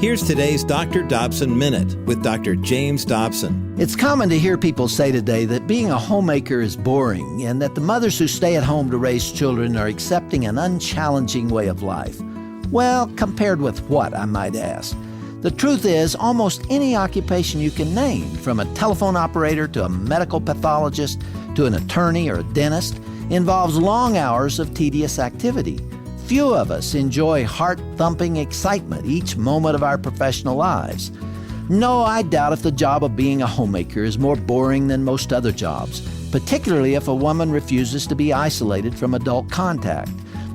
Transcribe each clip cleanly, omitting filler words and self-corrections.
Here's today's Dr. Dobson Minute with Dr. James Dobson. It's common to hear people say today that being a homemaker is boring and that the mothers who stay at home to raise children are accepting an unchallenging way of life. Well, compared with what, I might ask? The truth is, almost any occupation you can name, from a telephone operator to a medical pathologist to an attorney or a dentist, involves long hours of tedious activity. Few of us enjoy heart-thumping excitement each moment of our professional lives. No, I doubt if the job of being a homemaker is more boring than most other jobs, particularly if a woman refuses to be isolated from adult contact.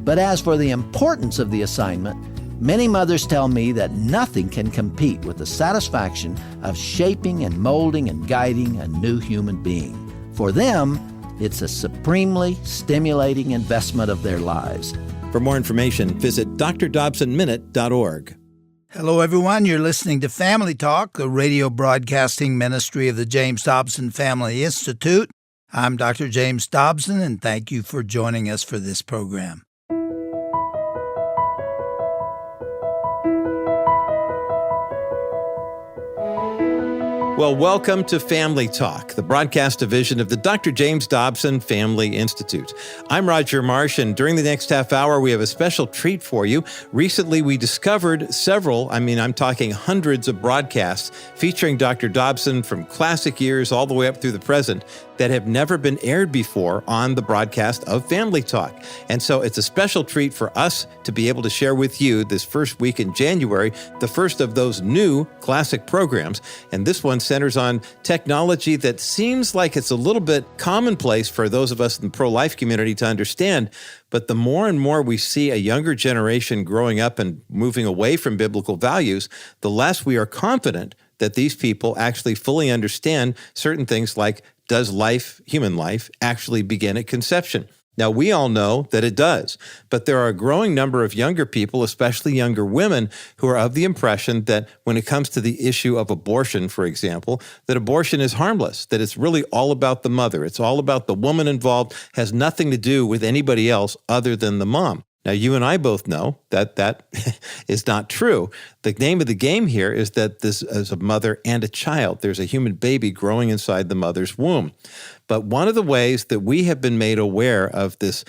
But as for the importance of the assignment, many mothers tell me that nothing can compete with the satisfaction of shaping and molding and guiding a new human being. For them, it's a supremely stimulating investment of their lives. For more information, visit drdobsonminute.org. Hello, everyone. You're listening to Family Talk, the radio broadcasting ministry of the James Dobson Family Institute. I'm Dr. James Dobson, and thank you for joining us for this program. Well, welcome to Family Talk, the broadcast division of the Dr. James Dobson Family Institute. I'm Roger Marsh, and during the next half hour, we have a special treat for you. Recently, we discovered I'm talking hundreds of broadcasts featuring Dr. Dobson from classic years all the way up through the present that have never been aired before on the broadcast of Family Talk. And so it's a special treat for us to be able to share with you this first week in January, the first of those new classic programs. And this one centers on technology that seems like it's a little bit commonplace for those of us in the pro-life community to understand. But the more and more we see a younger generation growing up and moving away from biblical values, the less we are confident that these people actually fully understand certain things like, does human life, actually begin at conception? Now, we all know that it does, but there are a growing number of younger people, especially younger women, who are of the impression that when it comes to the issue of abortion, for example, that abortion is harmless, that it's really all about the mother. It's all about the woman involved, has nothing to do with anybody else other than the mom. Now, you and I both know that that is not true. The name of the game here is that this is a mother and a child. There's a human baby growing inside the mother's womb. But one of the ways that we have been made aware of this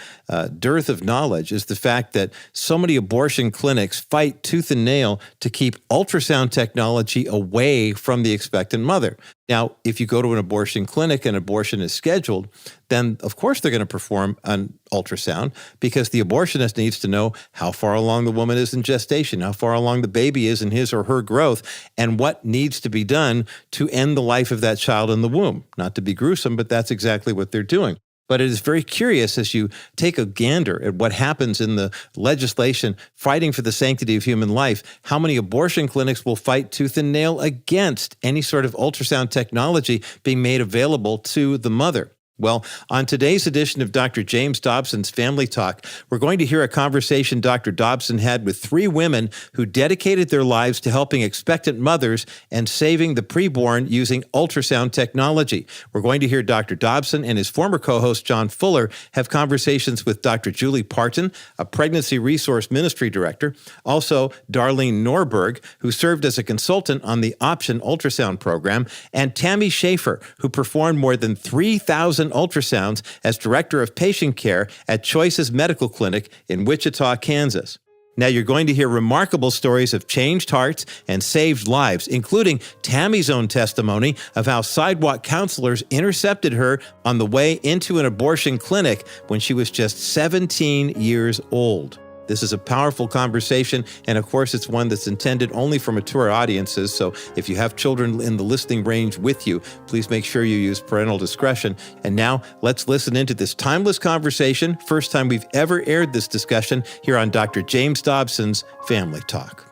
dearth of knowledge is the fact that so many abortion clinics fight tooth and nail to keep ultrasound technology away from the expectant mother. Now, if you go to an abortion clinic and abortion is scheduled, then of course they're going to perform an ultrasound because the abortionist needs to know how far along the woman is in gestation, how far along the baby is in his or her growth, and what needs to be done to end the life of that child in the womb. Not to be gruesome, but that's exactly what they're doing. But it is very curious as you take a gander at what happens in the legislation fighting for the sanctity of human life, how many abortion clinics will fight tooth and nail against any sort of ultrasound technology being made available to the mother. Well, on today's edition of Dr. James Dobson's Family Talk, we're going to hear a conversation Dr. Dobson had with three women who dedicated their lives to helping expectant mothers and saving the preborn using ultrasound technology. We're going to hear Dr. Dobson and his former co-host John Fuller have conversations with Dr. Julie Parton, a pregnancy resource ministry director, also Darlene Norberg, who served as a consultant on the Option ultrasound program, and Tammy Schafer, who performed more than 3,000 ultrasounds as Director of Patient Care at Choices Medical Clinic in Wichita, Kansas. Now, you're going to hear remarkable stories of changed hearts and saved lives, including Tammy's own testimony of how sidewalk counselors intercepted her on the way into an abortion clinic when she was just 17 years old. This is a powerful conversation, and of course, it's one that's intended only for mature audiences, so if you have children in the listening range with you, please make sure you use parental discretion. And now, let's listen into this timeless conversation, first time we've ever aired this discussion here on Dr. James Dobson's Family Talk.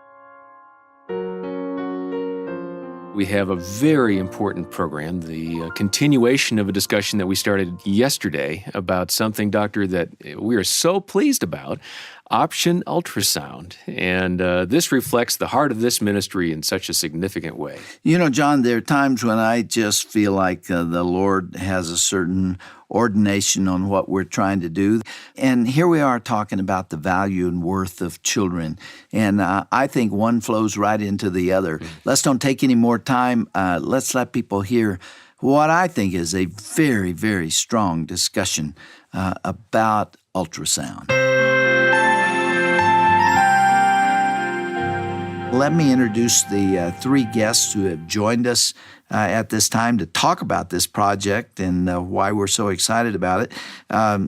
We have a very important program, the continuation of a discussion that we started yesterday about something, Doctor, that we are so pleased about. Option Ultrasound. And this reflects the heart of this ministry in such a significant way. You know, John, there are times when I just feel like the Lord has a certain ordination on what we're trying to do. And here we are talking about the value and worth of children. And I think one flows right into the other. Let's don't take any more time. Let's let people hear what I think is a very, very strong discussion about ultrasound. Let me introduce the three guests who have joined us at this time to talk about this project and why we're so excited about it.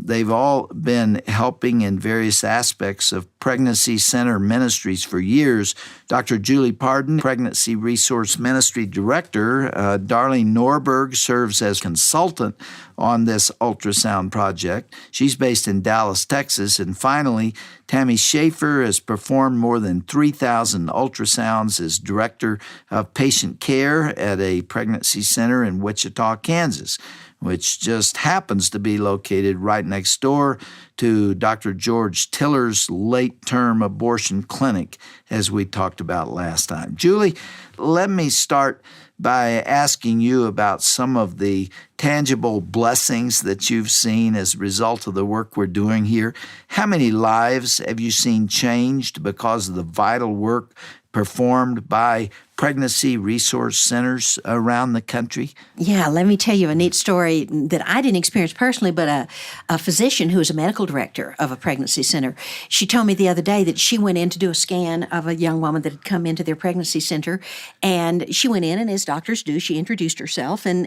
They've all been helping in various aspects of Pregnancy Center Ministries for years. Dr. Julie Parton, Pregnancy Resource Ministry Director. Darlene Norberg serves as consultant on this ultrasound project. She's based in Dallas, Texas. And finally, Tammy Schafer has performed more than 3,000 ultrasounds as Director of Patient Care at a pregnancy center in Wichita, Kansas, which just happens to be located right next door to Dr. George Tiller's late-term abortion clinic, as we talked about last time. Julie, let me start by asking you about some of the tangible blessings that you've seen as a result of the work we're doing here. How many lives have you seen changed because of the vital work performed by pregnancy resource centers around the country? Yeah, let me tell you a neat story that I didn't experience personally, but a physician who is a medical director of a pregnancy center, she told me the other day that she went in to do a scan of a young woman that had come into their pregnancy center, and she went in, and as doctors do, she introduced herself, and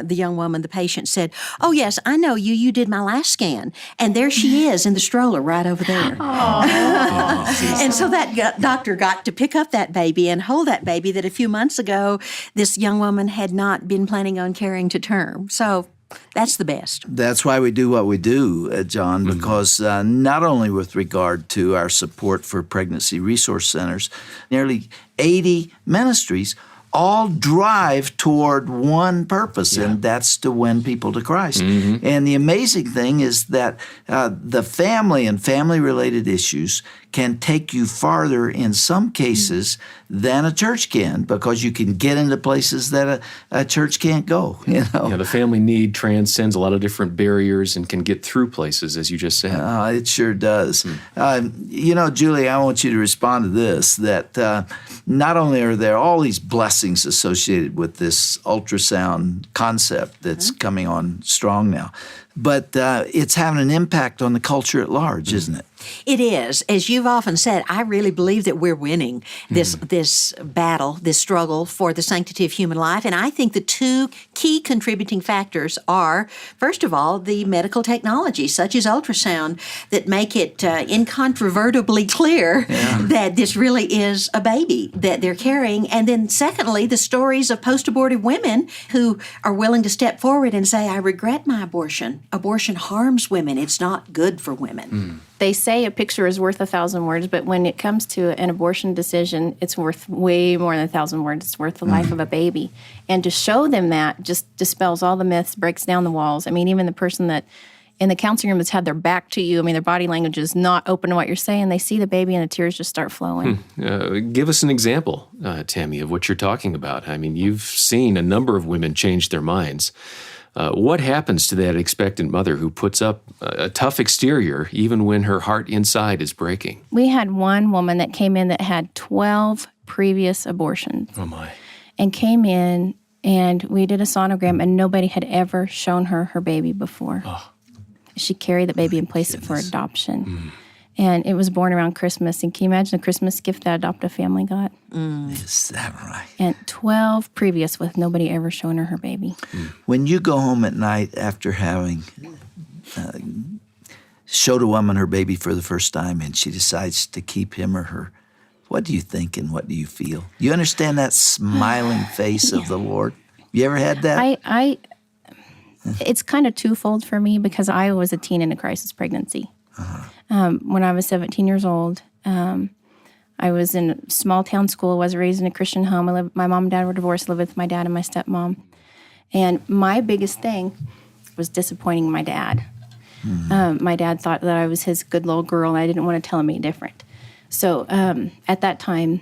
the young woman, the patient, said, "Oh, yes, I know you. You did my last scan." And there she is in the stroller right over there. And so that doctor got to pick up that baby and hold that baby that a few months ago this young woman had not been planning on carrying to term. So that's the best. That's why we do what we do, John, because not only with regard to our support for pregnancy resource centers, nearly 80 ministries all drive toward one purpose, and that's to win people to Christ. And the amazing thing is that the family and family-related issues can take you farther in some cases than a church can, because you can get into places that a church can't go. You know? Yeah, the family need transcends a lot of different barriers and can get through places, as you just said. It sure does. You know, Julie, I want you to respond to this, that not only are there all these blessings associated with this ultrasound concept that's coming on strong now, but it's having an impact on the culture at large, isn't it? It is. As you've often said, I really believe that we're winning this battle, this struggle for the sanctity of human life. And I think the two key contributing factors are, first of all, the medical technology, such as ultrasound, that make it incontrovertibly clear that this really is a baby that they're carrying. And then secondly, the stories of post-abortive women who are willing to step forward and say, "I regret my abortion. Abortion harms women. It's not good for women." They say a picture is worth 1,000 words, but when it comes to an abortion decision, it's worth way more than 1,000 words. It's worth the life of a baby. And to show them that just dispels all the myths, breaks down the walls. I mean, even the person that in the counseling room that's had their back to you, I mean, their body language is not open to what you're saying. They see the baby and the tears just start flowing. Give us an example, Tammy, of what you're talking about. I mean, you've seen a number of women change their minds. What happens to that expectant mother who puts up a tough exterior even when her heart inside is breaking? We had one woman that came in that had 12 previous abortions. Oh, my. And came in, and we did a sonogram, and nobody had ever shown her her baby before. Oh. She carried the baby and placed it for adoption. And it was born around Christmas. And can you imagine the Christmas gift that adoptive family got? Is that right? And 12 previous with nobody ever showing her her baby. When you go home at night after having showed a woman her baby for the first time and she decides to keep him or her, what do you think and what do you feel? You understand that smiling face of the Lord? You ever had that? It's kind of twofold for me because I was a teen in a crisis pregnancy. When I was 17 years old, I was in a small town school. I was raised in a Christian home. My mom and dad were divorced. I lived with my dad and my stepmom. And my biggest thing was disappointing my dad. My dad thought that I was his good little girl, and I didn't want to tell him any different. So at that time,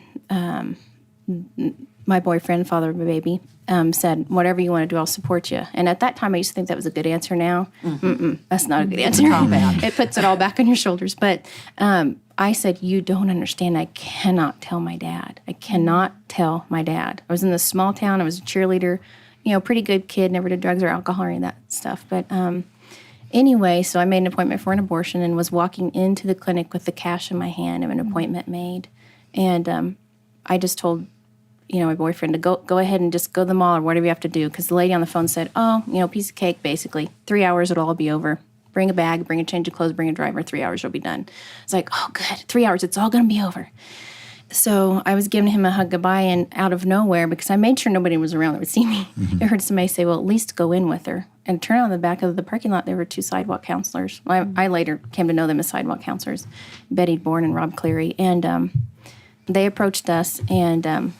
my boyfriend, father of my baby, said, whatever you want to do, I'll support you. And at that time, I used to think that was a good answer. Now, that's not a good answer. It puts it all back on your shoulders. But I said, you don't understand. I cannot tell my dad. I cannot tell my dad. I was in this small town. I was a cheerleader, pretty good kid, never did drugs or alcohol or any of that stuff. But anyway, so I made an appointment for an abortion and was walking into the clinic with the cash in my hand of an appointment made. And I just told my boyfriend to go ahead and just go to the mall or whatever you have to do, because the lady on the phone said, piece of cake, basically. 3 hours, it'll all be over. Bring a bag, bring a change of clothes, bring a driver, 3 hours, it'll be done. It's like, oh, good, 3 hours, it's all going to be over. So I was giving him a hug goodbye, and out of nowhere, because I made sure nobody was around that would see me, I heard somebody say, well, at least go in with her. And turn on the back of the parking lot, there were 2 sidewalk counselors. I later came to know them as sidewalk counselors, Betty Bourne and Rob Cleary. And they approached us, and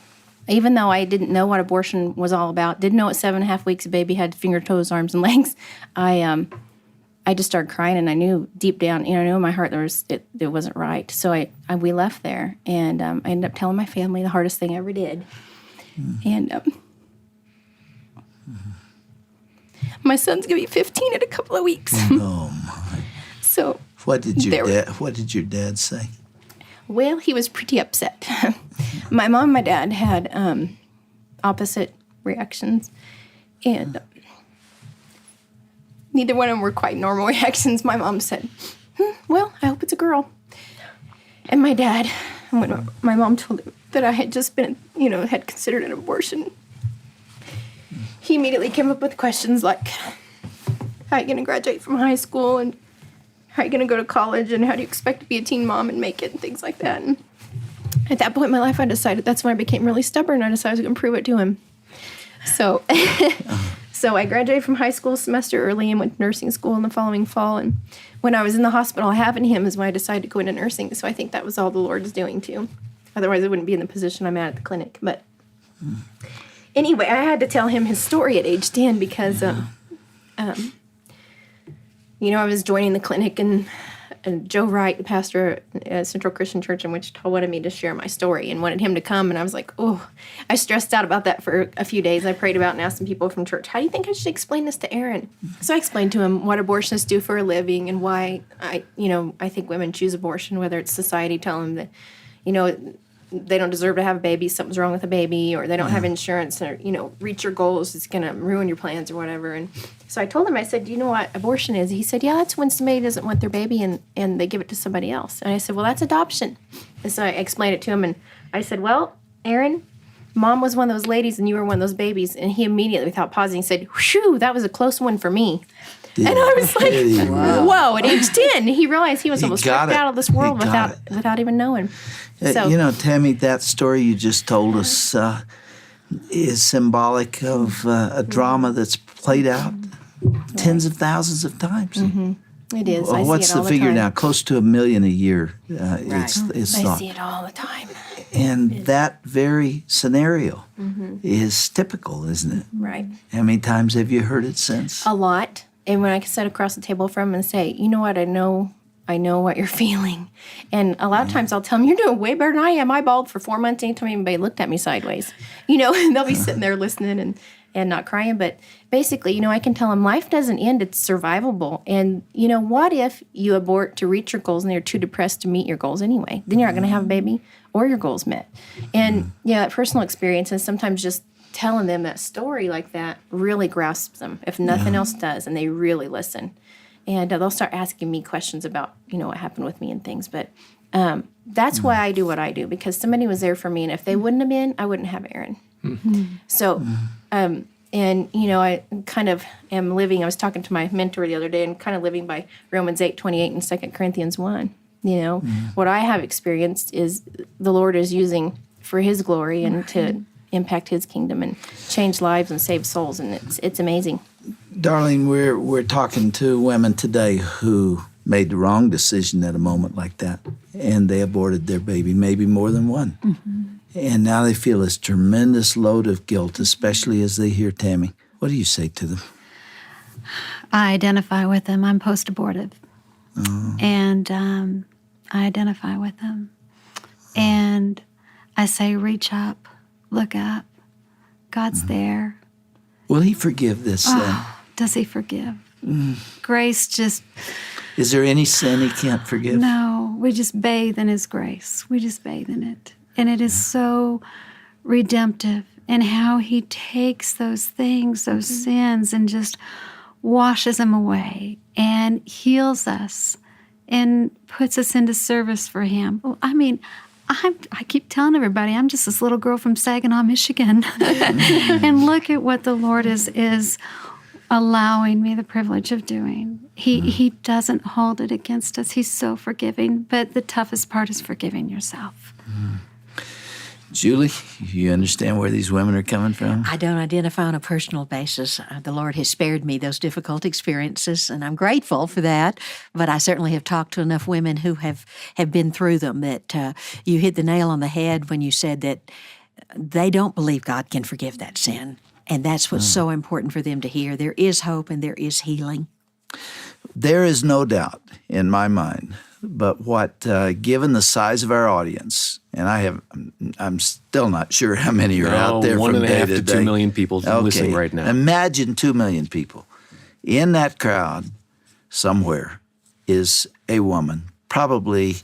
even though I didn't know what abortion was all about, didn't know at 7.5 weeks a baby had finger, toes, arms, and legs, I just started crying, and I knew deep down, I knew in my heart it wasn't right. So we left there, and I ended up telling my family the hardest thing I ever did. And my son's gonna be 15 in a couple of weeks. Oh my! So what did your dad say? Well, he was pretty upset. My mom and my dad had opposite reactions, and neither one of them were quite normal reactions. My mom said, well, I hope it's a girl. And my dad, when my mom told him that I had just been, had considered an abortion, he immediately came up with questions like, how are you going to graduate from high school, and how are you going to go to college, and how do you expect to be a teen mom and make it, and things like that. And at that point in my life, I decided, that's when I became really stubborn. I decided I was going to prove it to him. So so I graduated from high school a semester early and went to nursing school in the following fall. And when I was in the hospital having him is when I decided to go into nursing. So I think that was all the Lord is doing too. Otherwise, I wouldn't be in the position I'm at the clinic. But anyway, I had to tell him his story at age 10 because, I was joining the clinic, and Joe Wright, the pastor at Central Christian Church in Wichita, wanted me to share my story and wanted him to come. And I was like, I stressed out about that for a few days. I prayed about it and asked some people from church, how do you think I should explain this to Aaron? So I explained to him what abortionists do for a living and why I think women choose abortion, whether it's society telling them that, they don't deserve to have a baby, something's wrong with a baby, or they don't have insurance, or, reach your goals, it's going to ruin your plans or whatever. And so I told him, I said, do you know what abortion is? He said, yeah, that's when somebody doesn't want their baby and they give it to somebody else. And I said, well, that's adoption. And so I explained it to him, and I said, well, Aaron, Mom was one of those ladies and you were one of those babies. And he immediately, without pausing, said, whew, that was a close one for me. And I was like, whoa, at age 10, he realized he was almost ripped out of this world without even knowing. So, Tammy, that story you just told us is symbolic of a drama that's played out tens of thousands of times. Mm-hmm. It is. Well, what's the figure now? Close to 1 million a year. It's thought. I see it all the time. And that very scenario is typical, isn't it? Right. How many times have you heard it since? A lot. And when I can sit across the table from him and say, you know what, I know what you're feeling. And a lot of times I'll tell them, you're doing way better than I am. I bawled for 4 months anytime anybody looked at me sideways. And they'll be sitting there listening and not crying. But basically, I can tell them life doesn't end. It's survivable. And, what if you abort to reach your goals and you're too depressed to meet your goals anyway? Then you're not going to have a baby or your goals met. And, that personal experience and sometimes just telling them that story like that really grasps them, if nothing else does, and they really listen. And they'll start asking me questions about, what happened with me and things. But that's why I do what I do, because somebody was there for me. And if they wouldn't have been, I wouldn't have Aaron. So, and, I kind of am living, I was talking to my mentor the other day, and kind of living by Romans 8:28 and 2 Corinthians 1. What I have experienced is the Lord is using for his glory and to impact his kingdom and change lives and save souls, and it's amazing. Darlene, we're talking to women today who made the wrong decision at a moment like that, and they aborted their baby, maybe more than one. And now they feel this tremendous load of guilt, especially as they hear Tammy. What do you say to them? I identify with them. I'm post-abortive. And I identify with them. And I say, reach up, look up. God's there. Will he forgive this sin? Does he forgive? Grace just... Is there any sin he can't forgive? No, we just bathe in his grace. We just bathe in it. And it is so redemptive in how he takes those things, those sins, and just washes them away and heals us and puts us into service for him. Well, I mean, I keep telling everybody, I'm just this little girl from Saginaw, Michigan. And look at what the Lord is allowing me the privilege of doing. He doesn't hold it against us. He's so forgiving. But the toughest part is forgiving yourself. Julie, you understand where these women are coming from? I don't identify on a personal basis. The Lord has spared me those difficult experiences, and I'm grateful for that. But I certainly have talked to enough women who have been through them that you hit the nail on the head when you said that they don't believe God can forgive that sin. And that's what's so important for them to hear. There is hope and there is healing. There is no doubt in my mind, but what, given the size of our audience, and I'm still not sure how many are out there from day to day. 1.5 to 2 million people listening right now. Imagine 2 million people. In that crowd, somewhere, is a woman, probably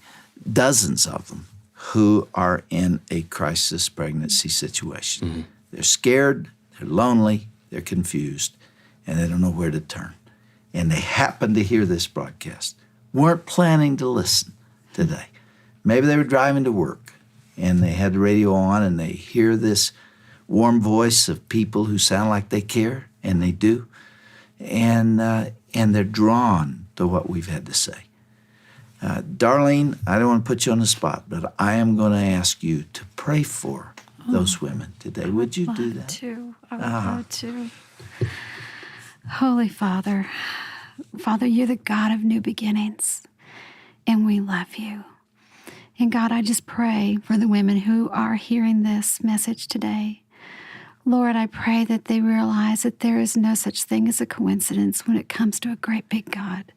dozens of them, who are in a crisis pregnancy situation. Mm-hmm. They're scared, they're lonely, they're confused, and they don't know where to turn. And they happen to hear this broadcast. Weren't planning to listen today. Maybe they were driving to work and they had the radio on and they hear this warm voice of people who sound like they care, and they do. And they're drawn to what we've had to say. Darlene, I don't want to put you on the spot, but I am going to ask you to pray for those women today. Would you do that? I would love to. Holy Father, you're the God of new beginnings, and we love you. And God, I just pray for the women who are hearing this message today. Lord, I pray that they realize that there is no such thing as a coincidence when it comes to a great big God.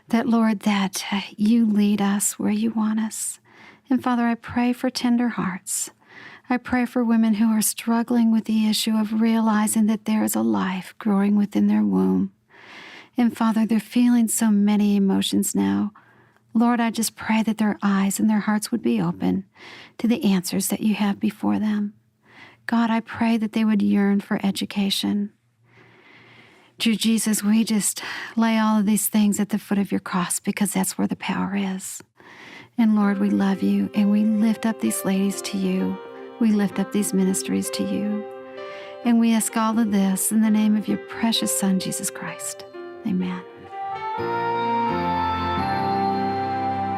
That, Lord, that you lead us where you want us. And Father, I pray for tender hearts. I pray for women who are struggling with the issue of realizing that there is a life growing within their womb. And Father, they're feeling so many emotions now. Lord, I just pray that their eyes and their hearts would be open to the answers that you have before them. God, I pray that they would yearn for education. Dear Jesus, we just lay all of these things at the foot of your cross because that's where the power is. And Lord, we love you and we lift up these ladies to you. We lift up these ministries to you. And we ask all of this in the name of your precious Son, Jesus Christ. Amen.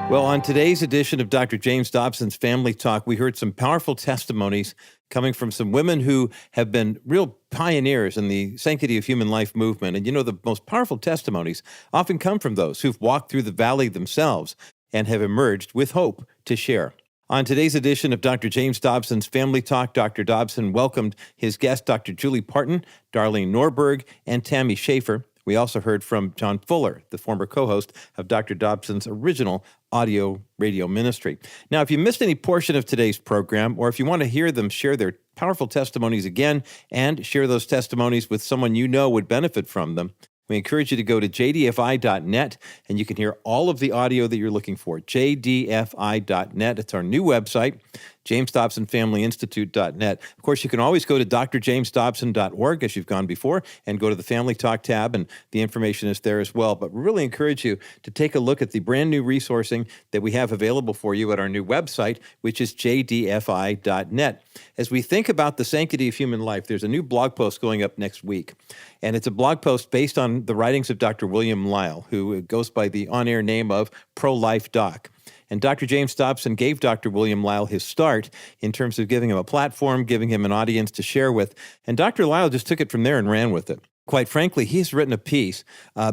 Well, on today's edition of Dr. James Dobson's Family Talk, we heard some powerful testimonies coming from some women who have been real pioneers in the sanctity of human life movement. And you know, the most powerful testimonies often come from those who've walked through the valley themselves and have emerged with hope to share. On today's edition of Dr. James Dobson's Family Talk, Dr. Dobson welcomed his guests, Dr. Julie Parton, Darlene Norberg, and Tammy Schafer. We also heard from John Fuller, the former co-host of Dr. Dobson's original audio radio ministry. Now, if you missed any portion of today's program, or if you want to hear them share their powerful testimonies again and share those testimonies with someone you know would benefit from them, we encourage you to go to jdfi.net, and you can hear all of the audio that you're looking for. jdfi.net. It's our new website, jamesdobsonfamilyinstitute.net. Of course, you can always go to drjamesdobson.org, as you've gone before, and go to the Family Talk tab, and the information is there as well. But we really encourage you to take a look at the brand new resourcing that we have available for you at our new website, which is jdfi.net. As we think about the sanctity of human life, there's a new blog post going up next week. And it's a blog post based on the writings of Dr. William Lyle, who goes by the on-air name of Pro-Life Doc. And Dr. James Dobson gave Dr. William Lyle his start in terms of giving him a platform, giving him an audience to share with. And Dr. Lyle just took it from there and ran with it. Quite frankly, he's written a piece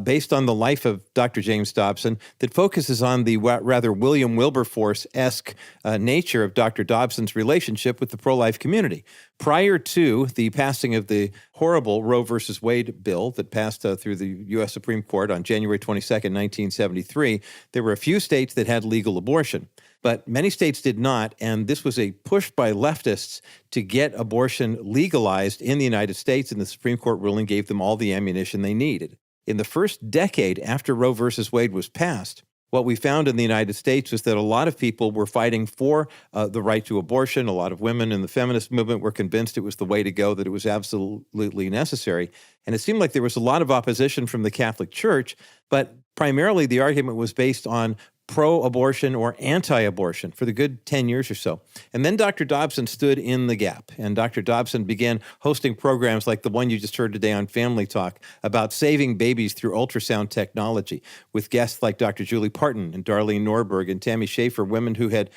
based on the life of Dr. James Dobson that focuses on the rather William Wilberforce-esque nature of Dr. Dobson's relationship with the pro-life community. Prior to the passing of the horrible Roe versus Wade bill that passed through the U.S. Supreme Court on January 22nd, 1973, there were a few states that had legal abortion. But many states did not, and this was a push by leftists to get abortion legalized in the United States, and the Supreme Court ruling gave them all the ammunition they needed. In the first decade after Roe versus Wade was passed, what we found in the United States was that a lot of people were fighting for the right to abortion. A lot of women in the feminist movement were convinced it was the way to go, that it was absolutely necessary. And it seemed like there was a lot of opposition from the Catholic Church, but primarily the argument was based on pro-abortion or anti-abortion for the good 10 years or so. And then Dr. Dobson stood in the gap, and Dr. Dobson began hosting programs like the one you just heard today on Family Talk about saving babies through ultrasound technology with guests like Dr. Julie Parton and Darlene Norberg and Tammy Schafer, women who had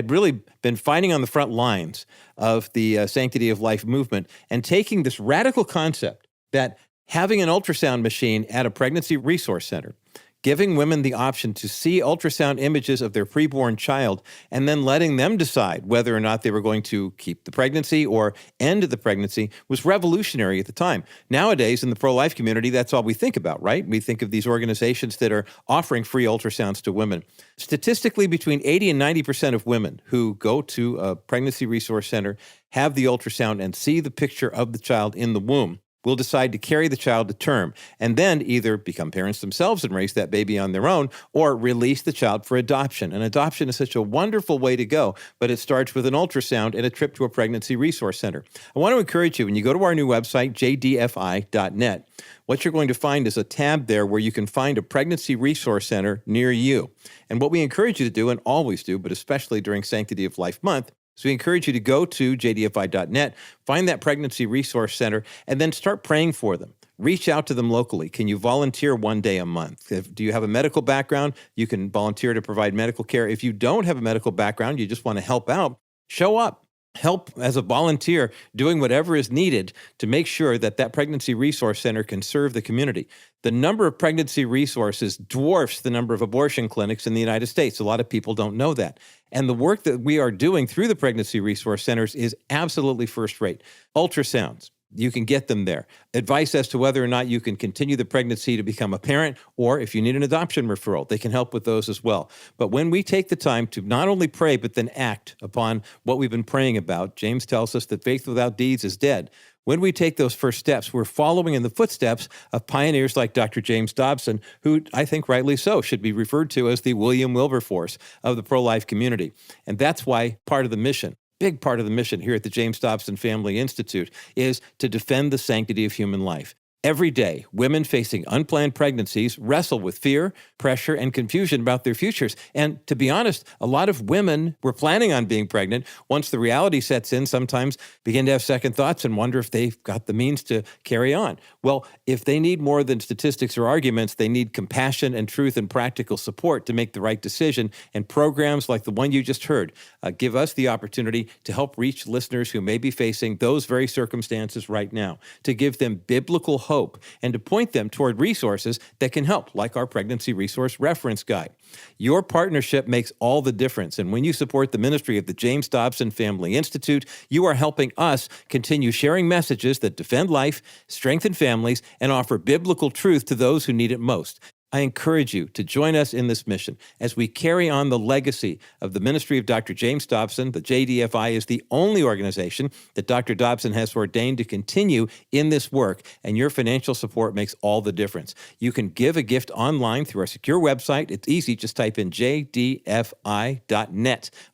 really been fighting on the front lines of the Sanctity of Life movement and taking this radical concept that having an ultrasound machine at a pregnancy resource center, giving women the option to see ultrasound images of their preborn child and then letting them decide whether or not they were going to keep the pregnancy or end the pregnancy was revolutionary at the time. Nowadays, in the pro-life community, that's all we think about, right? We think of these organizations that are offering free ultrasounds to women. Statistically, between 80 and 90% of women who go to a pregnancy resource center have the ultrasound and see the picture of the child in the womb will decide to carry the child to term and then either become parents themselves and raise that baby on their own or release the child for adoption. And adoption is such a wonderful way to go, but it starts with an ultrasound and a trip to a pregnancy resource center. I want to encourage you, when you go to our new website, jdfi.net, what you're going to find is a tab there where you can find a pregnancy resource center near you. And what we encourage you to do, and always do, but especially during Sanctity of Life Month, so we encourage you to go to jdfi.net, find that pregnancy resource center, and then start praying for them. Reach out to them locally. Can you volunteer one day a month? Do you have a medical background? You can volunteer to provide medical care. If you don't have a medical background, you just want to help out, show up. Help as a volunteer doing whatever is needed to make sure that that pregnancy resource center can serve the community. The number of pregnancy resources dwarfs the number of abortion clinics in the United States. A lot of people don't know that. And the work that we are doing through the pregnancy resource centers is absolutely first rate. Ultrasounds, you can get them there. Advice as to whether or not you can continue the pregnancy to become a parent, or if you need an adoption referral, they can help with those as well. But when we take the time to not only pray, but then act upon what we've been praying about, James tells us that faith without deeds is dead. When we take those first steps, we're following in the footsteps of pioneers like Dr. James Dobson, who I think rightly so should be referred to as the William Wilberforce of the pro-life community. And that's why part of the mission, big part of the mission here at the James Dobson Family Institute is to defend the sanctity of human life. Every day, women facing unplanned pregnancies wrestle with fear, pressure, and confusion about their futures. And to be honest, a lot of women were planning on being pregnant. Once the reality sets in, sometimes begin to have second thoughts and wonder if they've got the means to carry on. Well, if they need more than statistics or arguments, they need compassion and truth and practical support to make the right decision. And programs like the one you just heard give us the opportunity to help reach listeners who may be facing those very circumstances right now, to give them biblical hope and to point them toward resources that can help, like our Pregnancy Resource Reference Guide. Your partnership makes all the difference, and when you support the ministry of the James Dobson Family Institute, you are helping us continue sharing messages that defend life, strengthen families, and offer biblical truth to those who need it most. I encourage you to join us in this mission as we carry on the legacy of the ministry of Dr. James Dobson. The JDFI is the only organization that Dr. Dobson has ordained to continue in this work, and your financial support makes all the difference. You can give a gift online through our secure website. It's easy. Just type in jdfi.net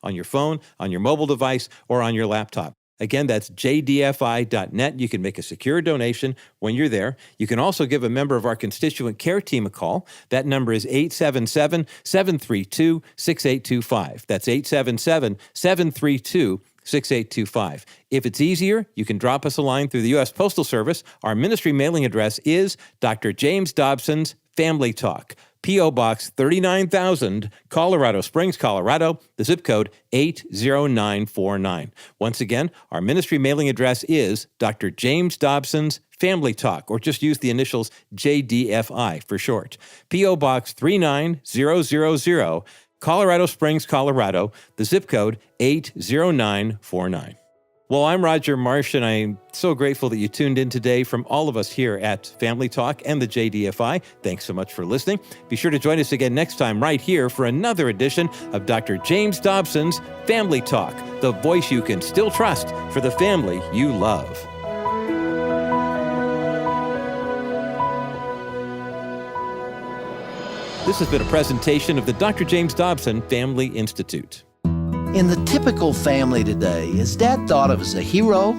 on your phone, on your mobile device, or on your laptop. Again, that's jdfi.net. You can make a secure donation when you're there. You can also give a member of our constituent care team a call. That number is 877-732-6825. That's 877-732-6825. If it's easier, you can drop us a line through the U.S. Postal Service. Our ministry mailing address is Dr. James Dobson's Family Talk, P.O. Box 39,000, Colorado Springs, Colorado, the zip code 80949. Once again, our ministry mailing address is Dr. James Dobson's Family Talk, or just use the initials JDFI for short. P.O. Box 39000, Colorado Springs, Colorado, the zip code 80949. Well, I'm Roger Marsh, and I'm so grateful that you tuned in today from all of us here at Family Talk and the JDFI. Thanks so much for listening. Be sure to join us again next time right here for another edition of Dr. James Dobson's Family Talk, the voice you can still trust for the family you love. This has been a presentation of the Dr. James Dobson Family Institute. In the typical family today, is Dad thought of as a hero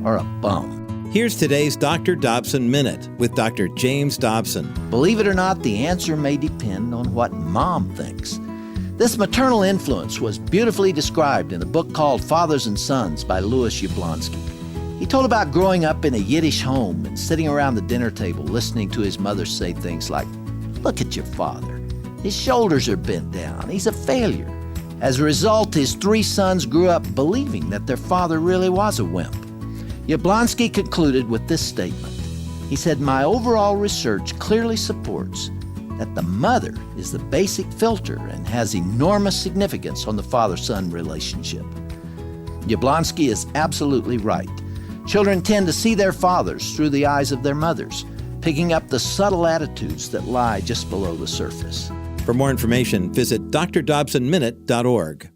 or a bum? Here's today's Dr. Dobson Minute with Dr. James Dobson. Believe it or not, the answer may depend on what Mom thinks. This maternal influence was beautifully described in a book called Fathers and Sons by Louis Jablonski. He told about growing up in a Yiddish home and sitting around the dinner table listening to his mother say things like, "Look at your father. His shoulders are bent down. He's a failure." As a result, his 3 sons grew up believing that their father really was a wimp. Jablonski concluded with this statement. He said, "My overall research clearly supports that the mother is the basic filter and has enormous significance on the father-son relationship." Jablonski is absolutely right. Children tend to see their fathers through the eyes of their mothers, picking up the subtle attitudes that lie just below the surface. For more information, visit drdobsonminute.org.